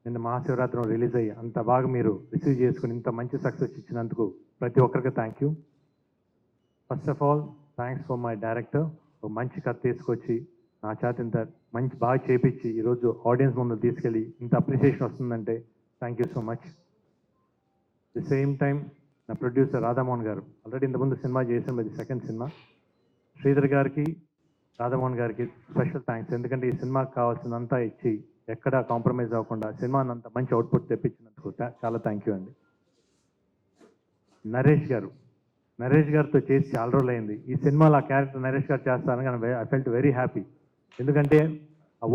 నిన్న మహాశివరాత్రి రిలీజ్ అయ్యి అంత బాగా మీరు రిసీవ్ చేసుకుని ఇంత మంచి సక్సెస్ ఇచ్చినందుకు ప్రతి ఒక్కరికి thank you. First of all thanks for my director. ఒక మంచి కథ తీసుకొచ్చి నా చేత ఇంత మంచి బాగా చేపించి ఈరోజు ఆడియన్స్ ముందు తీసుకెళ్ళి ఇంత అప్రిషియేషన్ వస్తుందంటే thank you so much. The same time నా ప్రొడ్యూసర్ రాధామోహన్ గారు ఆల్రెడీ ఇంతకుముందు సినిమా చేసాం, ఇది సెకండ్ సినిమా. శ్రీధర్ గారికి రాధామోహన్ గారికి స్పెషల్ థ్యాంక్స్. ఎందుకంటే ఈ సినిమాకి కావాల్సినంతా ఇచ్చి ఎక్కడ కాంప్రమైజ్ అవ్వకుండా సినిమాని అంత మంచి అవుట్పుట్ తెప్పించినందుకు చాలా థ్యాంక్ యూ అండి. నరేష్ గారితో చేసి చాలా రోజులు అయింది. ఈ సినిమాలో ఆ క్యారెక్టర్ నరేష్ గారు చేస్తారని ఐ ఫెల్ట్ వెరీ హ్యాపీ. ఎందుకంటే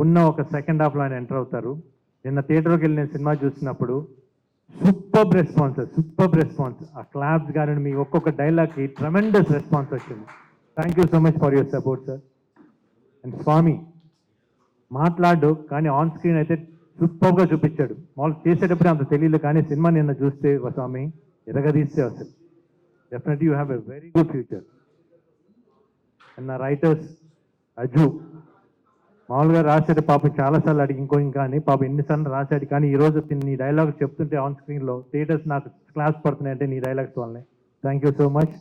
ఉన్న ఒక సెకండ్ హాఫ్లో ఆయన ఎంటర్ అవుతారు. నిన్న థియేటర్కి వెళ్ళి నేను సినిమా చూసినప్పుడు సూపర్ రెస్పాన్స్. ఆ క్లాప్స్ కానీ మీ ఒక్కొక్క డైలాగ్కి ట్రెమెండస్ రెస్పాన్స్ వచ్చింది. Thank you so much for your support sir. And Swami మాట్లాడు కానీ ఆన్ స్క్రీన్ అయితే సూపర్గా చూపించాడు. మామూలు చేసేటప్పుడే అంత తెలియదు, కానీ సినిమా నిన్న చూస్తే స్వామి ఎరగదీస్తే అసలు definitely you have a very good future. And నా రైటర్స్ అజు మామూలుగా రాశాడు పాపం, చాలాసార్లు అడిగి ఇంకా అని పాపం ఎన్నిసార్లు రాశాడు, కానీ ఈరోజు నీ డైలాగ్ చెప్తుంటే ఆన్ స్క్రీన్లో థియేటర్స్ నాకు క్లాస్ పడుతున్నాయంటే నీ డైలాగ్స్ వల్లనే. Thank you so much.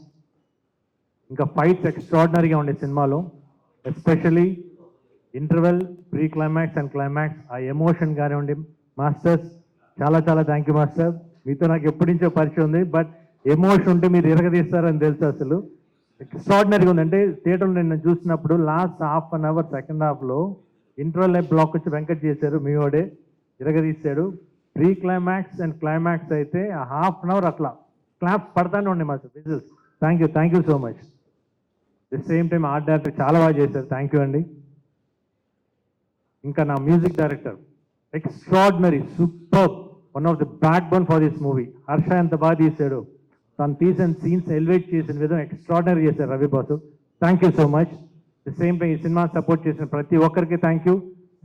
ఇంకా ఫైట్స్ ఎక్స్ట్రాడినరీగా ఉండే సినిమాలో, especially interval, pre climax and climax, ఆ ఎమోషన్ కానివ్వండి. మాస్టర్స్ చాలా థ్యాంక్ యూ మాస్టర్. మీతో నాకు ఎప్పటి నుంచో పరిచయం ఉంది, బట్ ఎమోషన్ ఉంటే మీరు ఎరగదీస్తారని తెలుసు. అసలు ఎక్స్ట్రాడినరీగా ఉంది. అంటే థియేటర్లో నేను చూసినప్పుడు last half an hour second హాఫ్లో ఇంటర్వెల్ బ్లాక్ వచ్చి వెంకట్ చేశారు, మీ వాడే ఎరగదీశాడు. ప్రీ క్లైమాక్స్ అండ్ క్లైమాక్స్ అయితే ఆ హాఫ్ అన్ అవర్ అట్లా క్లాప్స్ పడతానే ఉండే master, whistles. Thank you so much. The same time art director చాలా బాగా చేశారు, థ్యాంక్ యూ అండి. ఇంకా నా music director extraordinary, super, one of the backbone for this movie. Harsha ఎంత బాగా తీశాడు, తను తీసిన సీన్స్ ఎలివేట్ చేసిన విధంగా ఎక్స్ట్రాడినరీ చేశారు Ravi boss. Thank you so much. The same time ఈ సినిమా సపోర్ట్ చేసిన ప్రతి ఒక్కరికి థ్యాంక్ యూ.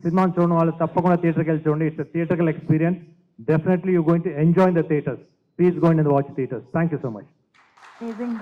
సినిమాను చూడడం వాళ్ళు తప్పకుండా థియేటర్కి వెళ్ళి చూడండి. It's theatrical experience. Definitely you going to enjoy the theatres. Please go in the watch theatres. Thank you so much. Amazing.